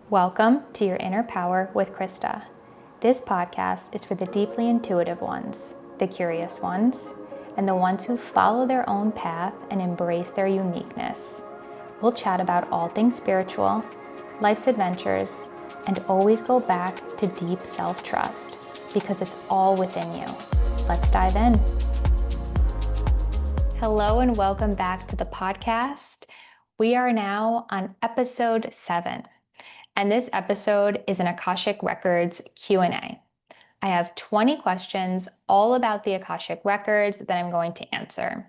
Welcome to Your Inner Power with Krista. This podcast is for the deeply intuitive ones, the curious ones, and the ones who follow their own path and embrace their uniqueness. We'll chat about all things spiritual, life's adventures, and always go back to deep self-trust because it's all within you. Let's dive in. Hello and welcome back to the podcast. We are now on episode 7. And this episode is an Akashic Records Q&A. I have 20 questions all about the Akashic Records that I'm going to answer.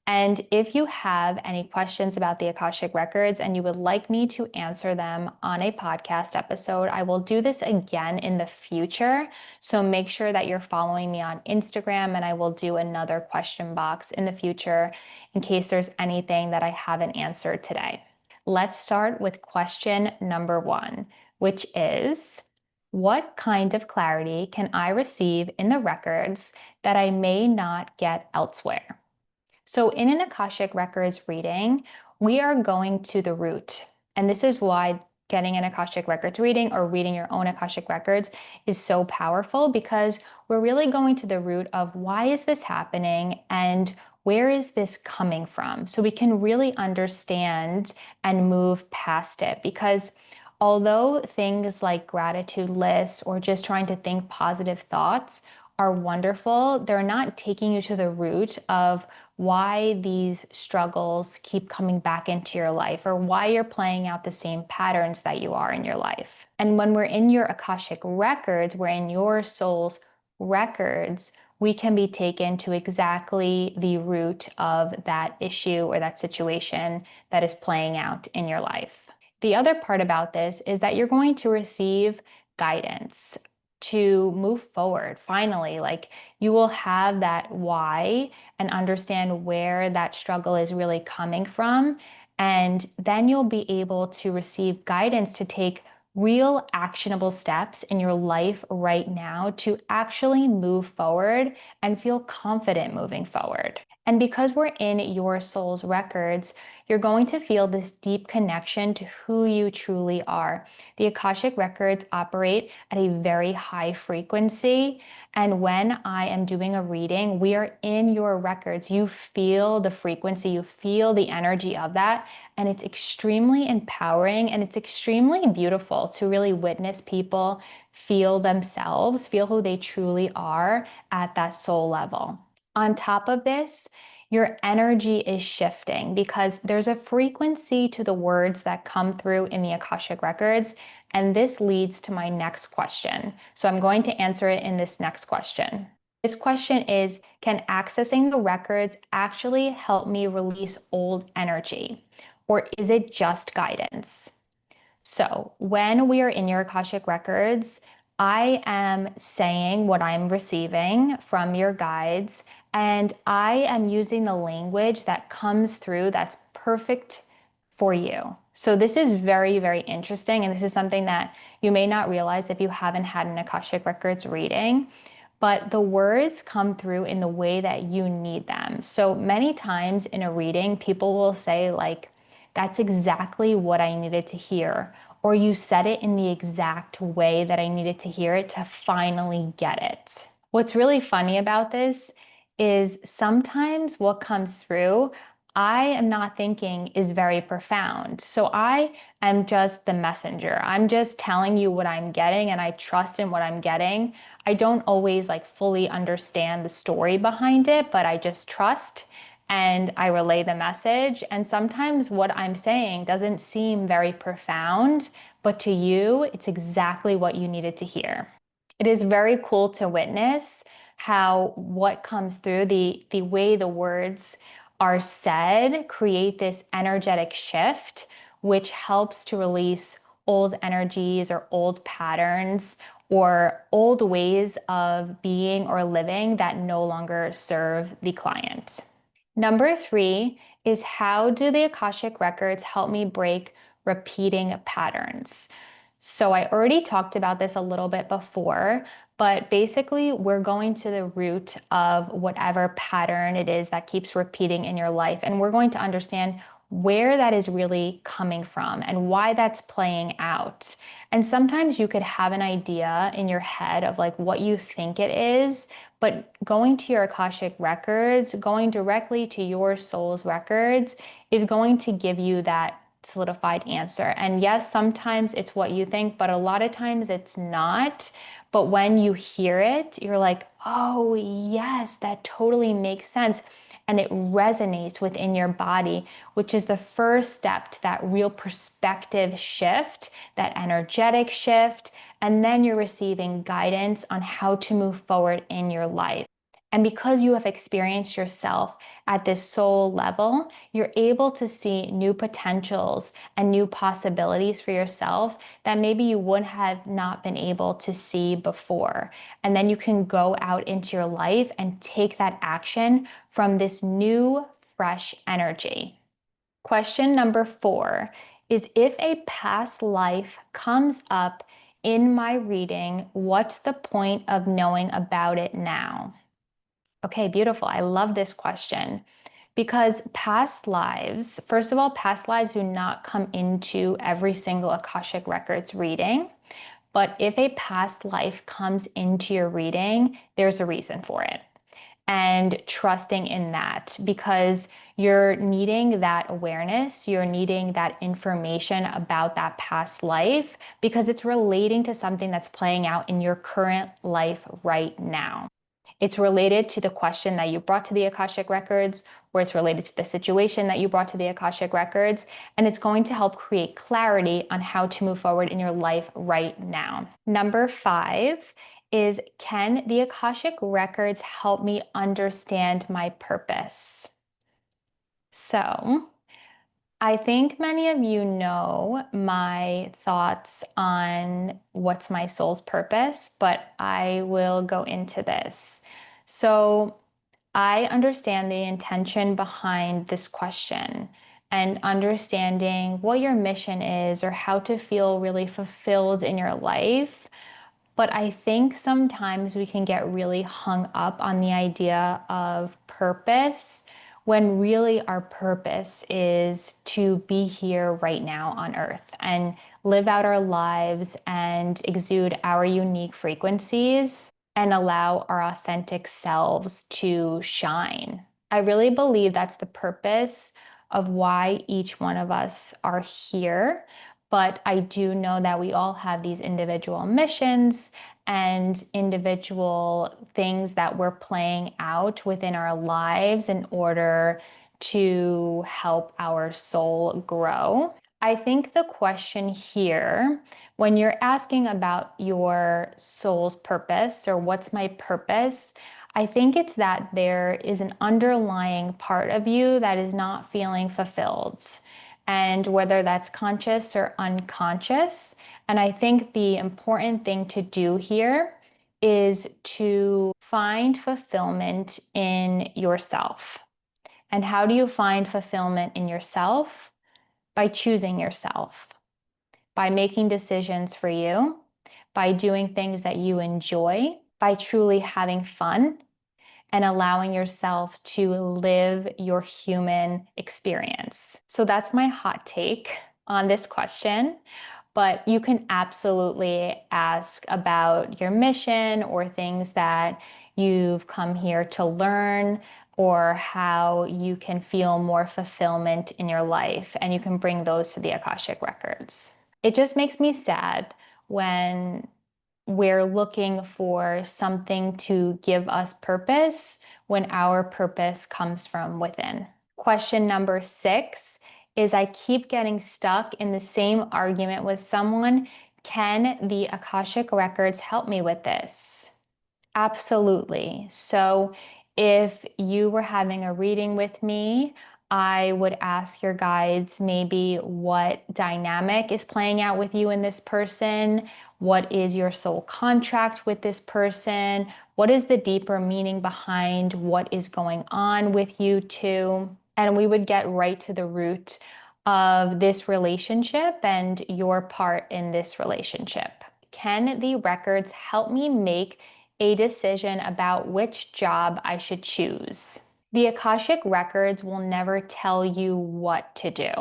And if you have any questions about the Akashic Records and you would like me to answer them on a podcast episode, I will do this again in the future. So make sure that you're following me on Instagram, and I will do another question box in the future in case there's anything that I haven't answered today. Let's start with question number 1, which is, what kind of clarity can I receive in the records that I may not get elsewhere? So in an Akashic Records reading, we are going to the root. And this is why getting an Akashic Records reading or reading your own Akashic Records is so powerful, because we're really going to the root of why is this happening and where is this coming from? So we can really understand and move past it, because although things like gratitude lists or just trying to think positive thoughts are wonderful, they're not taking you to the root of why these struggles keep coming back into your life or why you're playing out the same patterns that you are in your life. And when we're in your Akashic Records, we're in your soul's records, we can be taken to exactly the root of that issue or that situation that is playing out in your life. The other part about this is that you're going to receive guidance to move forward. Finally, like, you will have that why and understand where that struggle is really coming from. And then you'll be able to receive guidance to take real actionable steps in your life right now to actually move forward and feel confident moving forward. And because we're in your soul's records, you're going to feel this deep connection to who you truly are. The Akashic Records operate at a very high frequency. And when I am doing a reading, we are in your records. You feel the frequency, you feel the energy of that. And it's extremely empowering, and it's extremely beautiful to really witness people feel themselves, feel who they truly are at that soul level. On top of this, your energy is shifting because there's a frequency to the words that come through in the Akashic Records, and this leads to my next question. So I'm going to answer it in this next question. This question is, can accessing the records actually help me release old energy, or is it just guidance? So when we are in your Akashic Records, I am saying what I'm receiving from your guides, and I am using the language that comes through that's perfect for you. So this is very, very interesting, and this is something that you may not realize if you haven't had an Akashic Records reading, but the words come through in the way that you need them. So many times in a reading, people will say, like, that's exactly what I needed to hear, or you said it in the exact way that I needed to hear it to finally get it. What's really funny about this is sometimes what comes through, I am not thinking is very profound. So I am just the messenger. I'm just telling you what I'm getting, and I trust in what I'm getting. I don't always like fully understand the story behind it, but I just trust and I relay the message. And sometimes what I'm saying doesn't seem very profound, but to you, it's exactly what you needed to hear. It is very cool to witness how what comes through, the way the words are said, create this energetic shift, which helps to release old energies or old patterns or old ways of being or living that no longer serve the client. Number 3 is, how do the Akashic Records help me break repeating patterns? So I already talked about this a little bit before, but basically we're going to the root of whatever pattern it is that keeps repeating in your life. And we're going to understand where that is really coming from and why that's playing out. And sometimes you could have an idea in your head of like what you think it is, but going to your Akashic records, going directly to your soul's records is going to give you that solidified answer. And yes, sometimes it's what you think, but a lot of times it's not. But when you hear it, you're like, oh, yes, that totally makes sense. And it resonates within your body, which is the first step to that real perspective shift, that energetic shift. And then you're receiving guidance on how to move forward in your life. And because you have experienced yourself at this soul level, you're able to see new potentials and new possibilities for yourself that maybe you would have not been able to see before. And then you can go out into your life and take that action from this new, fresh energy. Question number 4 is, if a past life comes up in my reading, what's the point of knowing about it now? Okay, beautiful. I love this question because past lives, first of all, past lives do not come into every single Akashic Records reading. But if a past life comes into your reading, there's a reason for it. And trusting in that, because you're needing that awareness, you're needing that information about that past life because it's relating to something that's playing out in your current life right now. It's related to the question that you brought to the Akashic Records, or it's related to the situation that you brought to the Akashic Records, and it's going to help create clarity on how to move forward in your life right now. Number 5 is, can the Akashic Records help me understand my purpose? So, I think many of you know my thoughts on what's my soul's purpose, but I will go into this. So, I understand the intention behind this question and understanding what your mission is or how to feel really fulfilled in your life. But I think sometimes we can get really hung up on the idea of purpose when really our purpose is to be here right now on earth and live out our lives and exude our unique frequencies and allow our authentic selves to shine. I really believe that's the purpose of why each one of us are here. But I do know that we all have these individual missions and individual things that we're playing out within our lives in order to help our soul grow. I think the question here, when you're asking about your soul's purpose or what's my purpose, I think it's that there is an underlying part of you that is not feeling fulfilled. And whether that's conscious or unconscious. And I think the important thing to do here is to find fulfillment in yourself. And how do you find fulfillment in yourself? By choosing yourself, by making decisions for you, by doing things that you enjoy, by truly having fun and allowing yourself to live your human experience. So that's my hot take on this question. But you can absolutely ask about your mission or things that you've come here to learn or how you can feel more fulfillment in your life. And you can bring those to the Akashic Records. It just makes me sad when we're looking for something to give us purpose when our purpose comes from within. Question number 6 is, I keep getting stuck in the same argument with someone. Can the Akashic Records help me with this? Absolutely. So if you were having a reading with me, I would ask your guides maybe what dynamic is playing out with you and this person. What is your soul contract with this person? What is the deeper meaning behind what is going on with you two? And we would get right to the root of this relationship and your part in this relationship. Can the records help me make a decision about which job I should choose? The Akashic Records will never tell you what to do,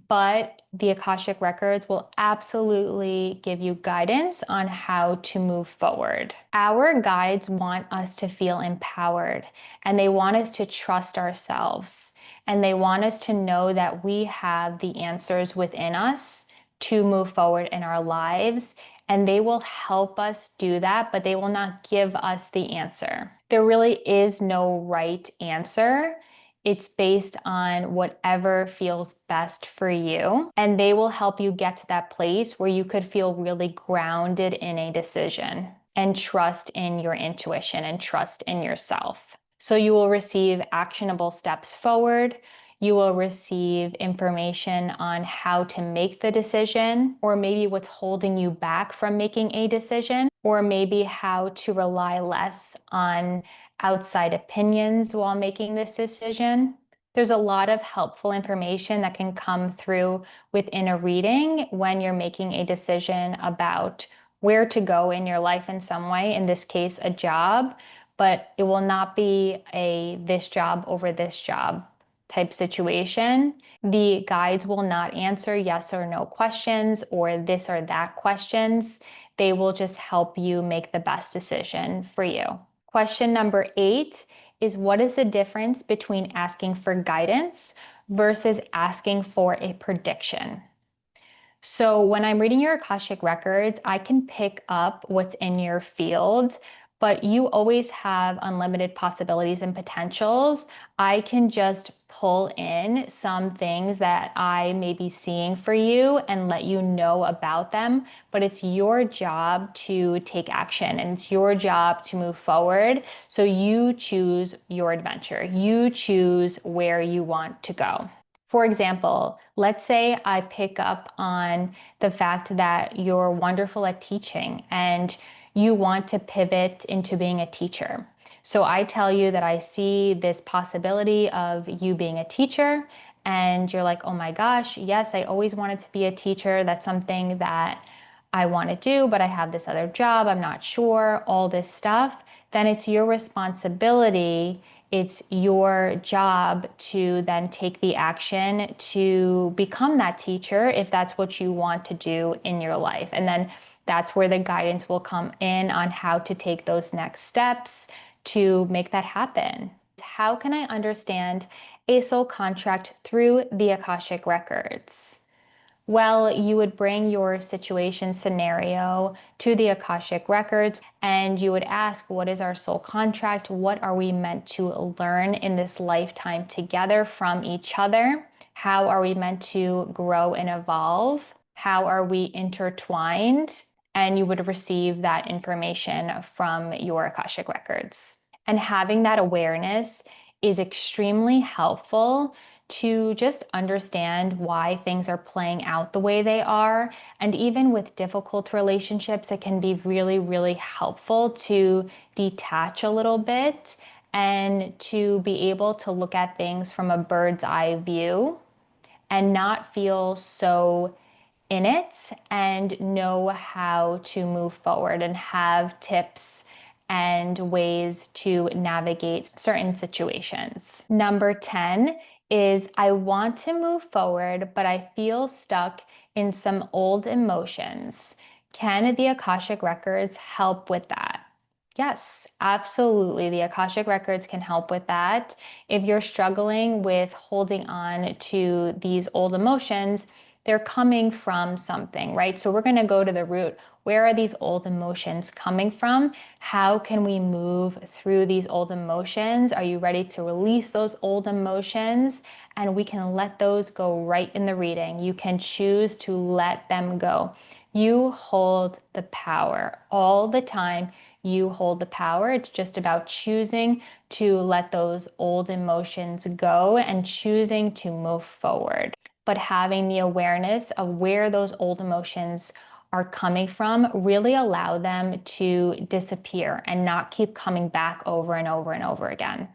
but the Akashic Records will absolutely give you guidance on how to move forward. Our guides want us to feel empowered, and they want us to trust ourselves, and they want us to know that we have the answers within us to move forward in our lives, and they will help us do that, but they will not give us the answer. There really is no right answer. It's based on whatever feels best for you, and they will help you get to that place where you could feel really grounded in a decision and trust in your intuition and trust in yourself. So you will receive actionable steps forward. You will receive information on how to make the decision, or maybe what's holding you back from making a decision, or maybe how to rely less on outside opinions while making this decision. There's a lot of helpful information that can come through within a reading when you're making a decision about where to go in your life in some way, in this case, a job, but it will not be a this job over this job type situation. The guides will not answer yes or no questions or this or that questions. They will just help you make the best decision for you. Question number 8 is, what is the difference between asking for guidance versus asking for a prediction? So when I'm reading your Akashic Records, I can pick up what's in your field, but you always have unlimited possibilities and potentials. I can just pull in some things that I may be seeing for you and let you know about them, but it's your job to take action and it's your job to move forward. So you choose your adventure. You choose where you want to go. For example, let's say I pick up on the fact that you're wonderful at teaching and you want to pivot into being a teacher. So I tell you that I see this possibility of you being a teacher, and you're like, oh my gosh, yes, I always wanted to be a teacher. That's something that I want to do, but I have this other job. I'm not sure, all this stuff. Then it's your responsibility, it's your job to then take the action to become that teacher if that's what you want to do in your life. And then that's where the guidance will come in on how to take those next steps to make that happen. How can I understand a soul contract through the Akashic Records? Well, you would bring your situation scenario to the Akashic Records and you would ask, what is our soul contract? What are we meant to learn in this lifetime together from each other? How are we meant to grow and evolve? How are we intertwined? And you would receive that information from your Akashic Records. And having that awareness is extremely helpful to just understand why things are playing out the way they are. And even with difficult relationships, it can be really, really helpful to detach a little bit and to be able to look at things from a bird's eye view and not feel so in it, and know how to move forward and have tips and ways to navigate certain situations. Number 10 is, I want to move forward, but I feel stuck in some old emotions. Can the Akashic Records help with that? Yes, absolutely. The Akashic Records can help with that. If you're struggling with holding on to these old emotions, they're coming from something, right? So we're going to go to the root. Where are these old emotions coming from? How can we move through these old emotions? Are you ready to release those old emotions? And we can let those go right in the reading. You can choose to let them go. You hold the power all the time. You hold the power. It's just about choosing to let those old emotions go and choosing to move forward. But having the awareness of where those old emotions are coming from really allow them to disappear and not keep coming back over and over and over again.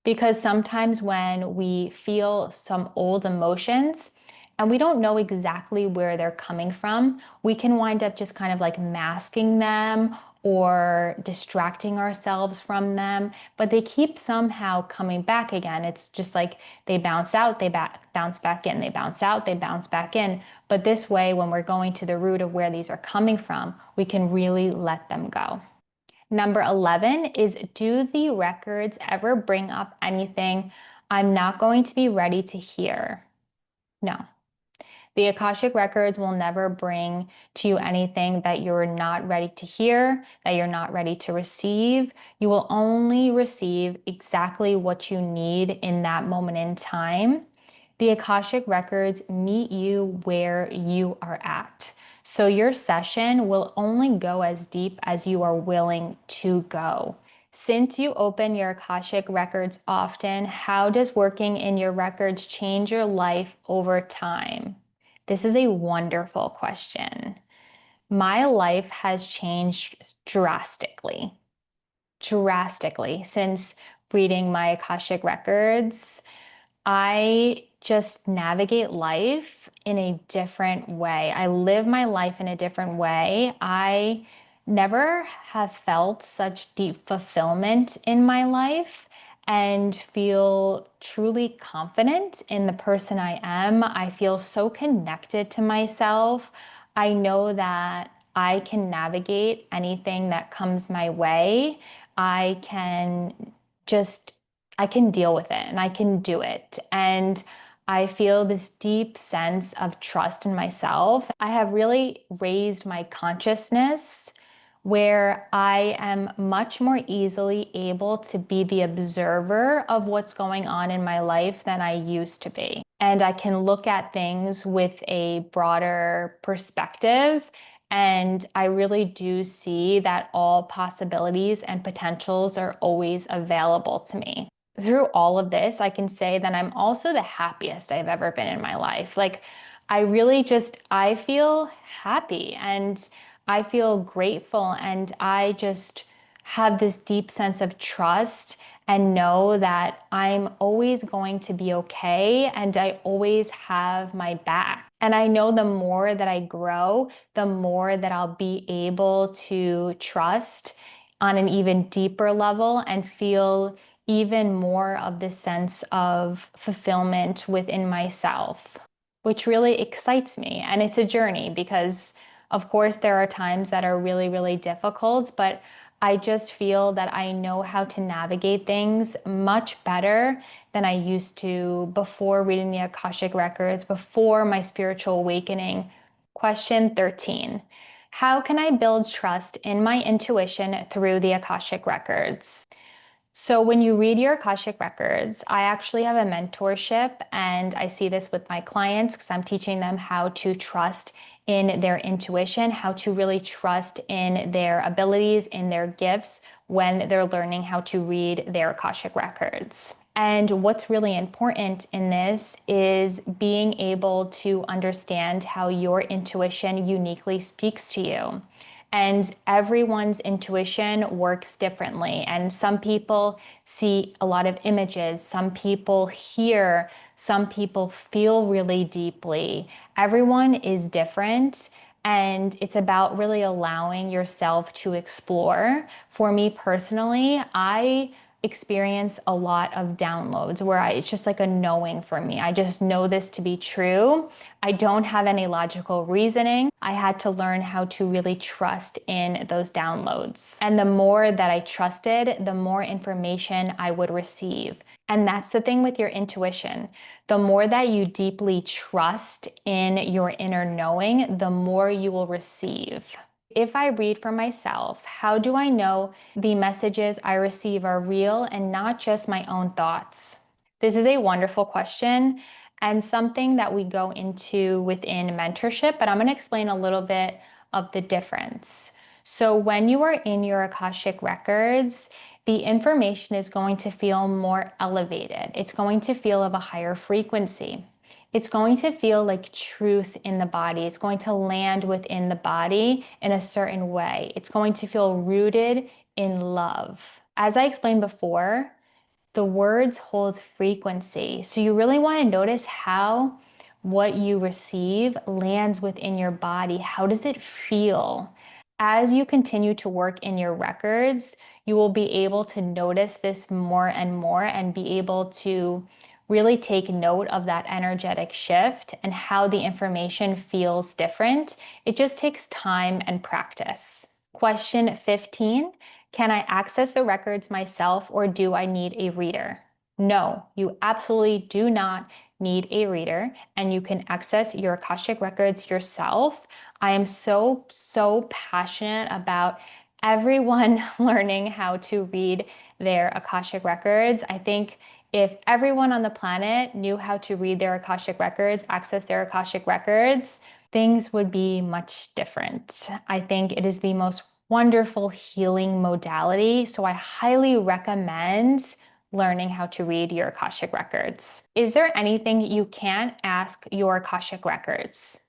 Because sometimes when we feel some old emotions and we don't know exactly where they're coming from, we can wind up just kind of like masking them or distracting ourselves from them, but they keep somehow coming back again. It's just like they bounce out, they bounce back in, they bounce out, they bounce back in. But this way, when we're going to the root of where these are coming from, we can really let them go. Number 11 is, do the records ever bring up anything I'm not going to be ready to hear? No. The Akashic Records will never bring to you anything that you're not ready to hear, that you're not ready to receive. You will only receive exactly what you need in that moment in time. The Akashic Records meet you where you are at. So your session will only go as deep as you are willing to go. Since you open your Akashic Records often, how does working in your records change your life over time? This is a wonderful question. My life has changed drastically since reading my Akashic Records. I just navigate life in a different way. I live my life in a different way. I never have felt such deep fulfillment in my life and feel truly confident in the person I am. I feel so connected to myself. I know that I can navigate anything that comes my way. I can just I can deal with it and I can do it. And I feel this deep sense of trust in myself. I have really raised my consciousness where I am much more easily able to be the observer of what's going on in my life than I used to be. And I can look at things with a broader perspective. And I really do see that all possibilities and potentials are always available to me. Through all of this, I can say that I'm also the happiest I've ever been in my life. Like, I feel happy and I feel grateful, and I just have this deep sense of trust and know that I'm always going to be okay and I always have my back. And I know the more that I grow, the more that I'll be able to trust on an even deeper level and feel even more of this sense of fulfillment within myself, which really excites me. And it's a journey because, of course, there are times that are really, really difficult, but I just feel that I know how to navigate things much better than I used to before reading the Akashic Records, before my spiritual awakening. Question 13. How can I build trust in my intuition through the Akashic Records? So when you read your Akashic Records, I actually have a mentorship, and I see this with my clients because I'm teaching them how to trust in their intuition, how to really trust in their abilities, in their gifts when they're learning how to read their Akashic Records. And what's really important in this is being able to understand how your intuition uniquely speaks to you. And everyone's intuition works differently. And some people see a lot of images, some people hear, some people feel really deeply. Everyone is different. And it's about really allowing yourself to explore. For me personally, I experience a lot of downloads where it's just like a knowing for me. I just know this to be true. I don't have any logical reasoning. I had to learn how to really trust in those downloads. And the more that I trusted, the more information I would receive. And that's the thing with your intuition. The more that you deeply trust in your inner knowing, the more you will receive. If I read for myself, how do I know the messages I receive are real and not just my own thoughts? This is a wonderful question and something that we go into within mentorship, but I'm going to explain a little bit of the difference. So when you are in your Akashic Records, the information is going to feel more elevated. It's going to feel of a higher frequency. It's going to feel like truth in the body. It's going to land within the body in a certain way. It's going to feel rooted in love. As I explained before, the words hold frequency. So you really want to notice how what you receive lands within your body. How does it feel? As you continue to work in your records, you will be able to notice this more and more and be able to really take note of that energetic shift and how the information feels different. It just takes time and practice. Question 15, can I access the records myself or do I need a reader? No, you absolutely do not need a reader, and you can access your Akashic records yourself. I am so passionate about everyone learning how to read their Akashic records. I think if everyone on the planet knew how to read their Akashic records, access their Akashic records, things would be much different. I think it is the most wonderful healing modality. So I highly recommend learning how to read your Akashic records. Is there anything you can't ask your Akashic records?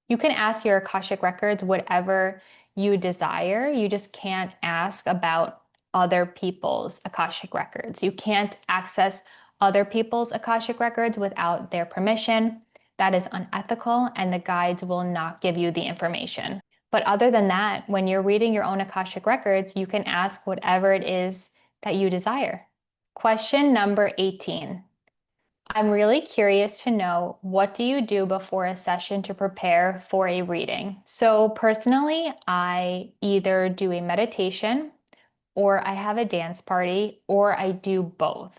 You can ask your Akashic records whatever you desire. You just can't ask about other people's Akashic records. You can't access other people's Akashic records without their permission. That is unethical, and the guides will not give you the information. But other than that, when you're reading your own Akashic records, you can ask whatever it is that you desire. Question number 18. I'm really curious to know, what do you do before a session to prepare for a reading? So personally, I either do a meditation or I have a dance party, or I do both.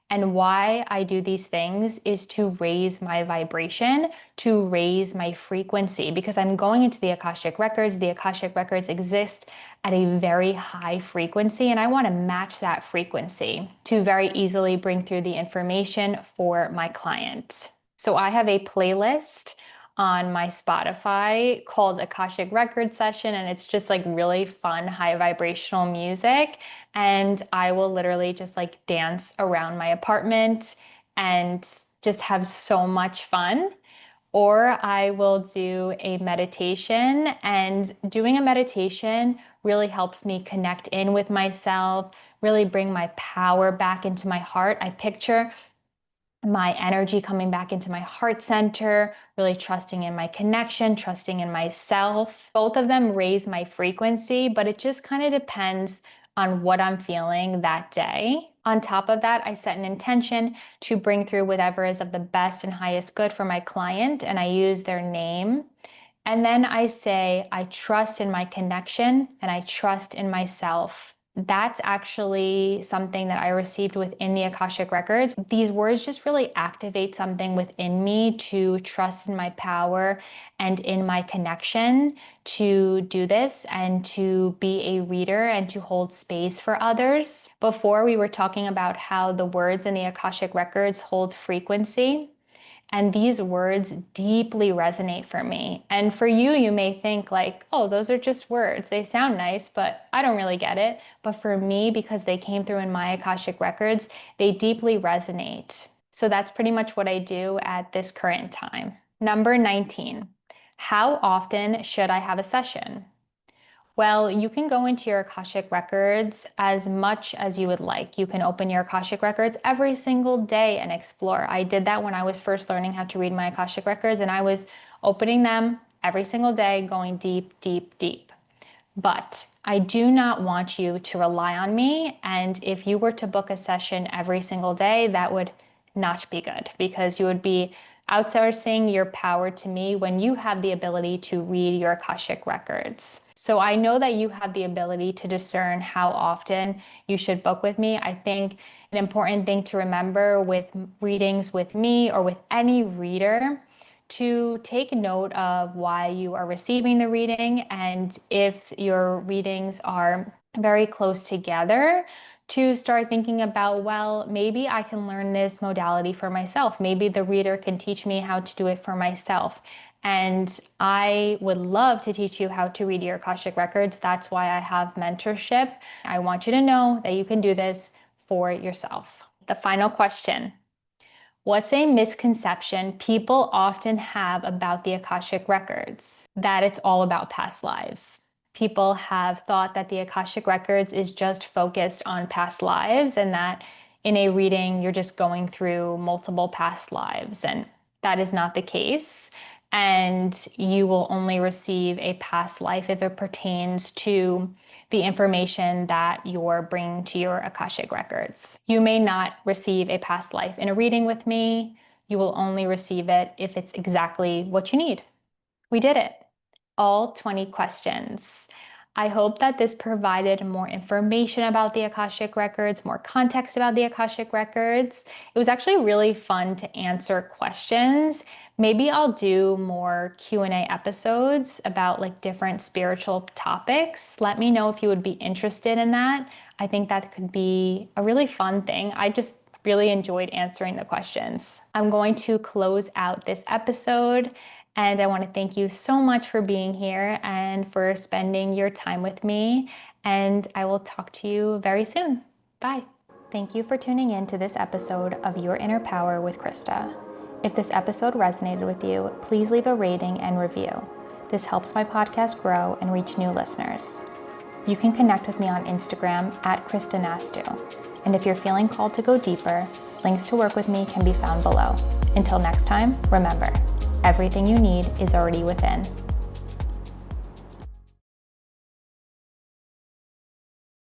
And why I do these things is to raise my vibration, to raise my frequency, because I'm going into the Akashic Records. The Akashic Records exist at a very high frequency, and I want to match that frequency to very easily bring through the information for my client. So I have a playlist on my Spotify called Akashic Record Session, and it's just like really fun, high vibrational music. And I will literally just like dance around my apartment and just have so much fun. Or I will do a meditation, and doing a meditation really helps me connect in with myself, really bring my power back into my heart. I picture my energy coming back into my heart center, really trusting in my connection, trusting in myself. Both of them raise my frequency, but it just kind of depends on what I'm feeling that day. On top of that, I set an intention to bring through whatever is of the best and highest good for my client, and I use their name. And then I say, I trust in my connection and I trust in myself. That's actually something that I received within the Akashic Records. These words just really activate something within me to trust in my power and in my connection to do this and to be a reader and to hold space for others. Before, we were talking about how the words in the Akashic Records hold frequency. And these words deeply resonate for me. And for you, you may think like, oh, those are just words. They sound nice, but I don't really get it. But for me, because they came through in my Akashic records, they deeply resonate. So that's pretty much what I do at this current time. Number 19, how often should I have a session? Well, you can go into your Akashic records as much as you would like. You can open your Akashic records every single day and explore. I did that when I was first learning how to read my Akashic records, and I was opening them every single day, going deep, deep, deep. But I do not want you to rely on me. And if you were to book a session every single day, that would not be good, because you would be outsourcing your power to me when you have the ability to read your Akashic records. So I know that you have the ability to discern how often you should book with me. I think an important thing to remember with readings with me or with any reader, to take note of why you are receiving the reading, and if your readings are very close together, to start thinking about, well, maybe I can learn this modality for myself. Maybe the reader can teach me how to do it for myself. And I would love to teach you how to read your Akashic records. That's why I have mentorship. I want you to know that you can do this for yourself. The final question. What's a misconception people often have about the Akashic records? That it's all about past lives. People have thought that the Akashic records is just focused on past lives, and that in a reading, you're just going through multiple past lives. And that is not the case. and you will only receive a past life if it pertains to the information that you're bringing to your Akashic Records. You may not receive a past life in a reading with me. You will only receive it if it's exactly what you need. We did it. All 20 questions. I hope that this provided more information about the Akashic Records, more context about the Akashic Records. It was actually really fun to answer questions. Maybe I'll do more Q&A episodes about like different spiritual topics. Let me know if you would be interested in that. I think that could be a really fun thing. I just really enjoyed answering the questions. I'm going to close out this episode, and I want to thank you so much for being here and for spending your time with me. And I will talk to you very soon. Bye. Thank you for tuning in to this episode of Your Inner Power with Krista. If this episode resonated with you, please leave a rating and review. This helps my podcast grow and reach new listeners. You can connect with me on Instagram at Krista Nastu. And if you're feeling called to go deeper, links to work with me can be found below. Until next time, remember, everything you need is already within.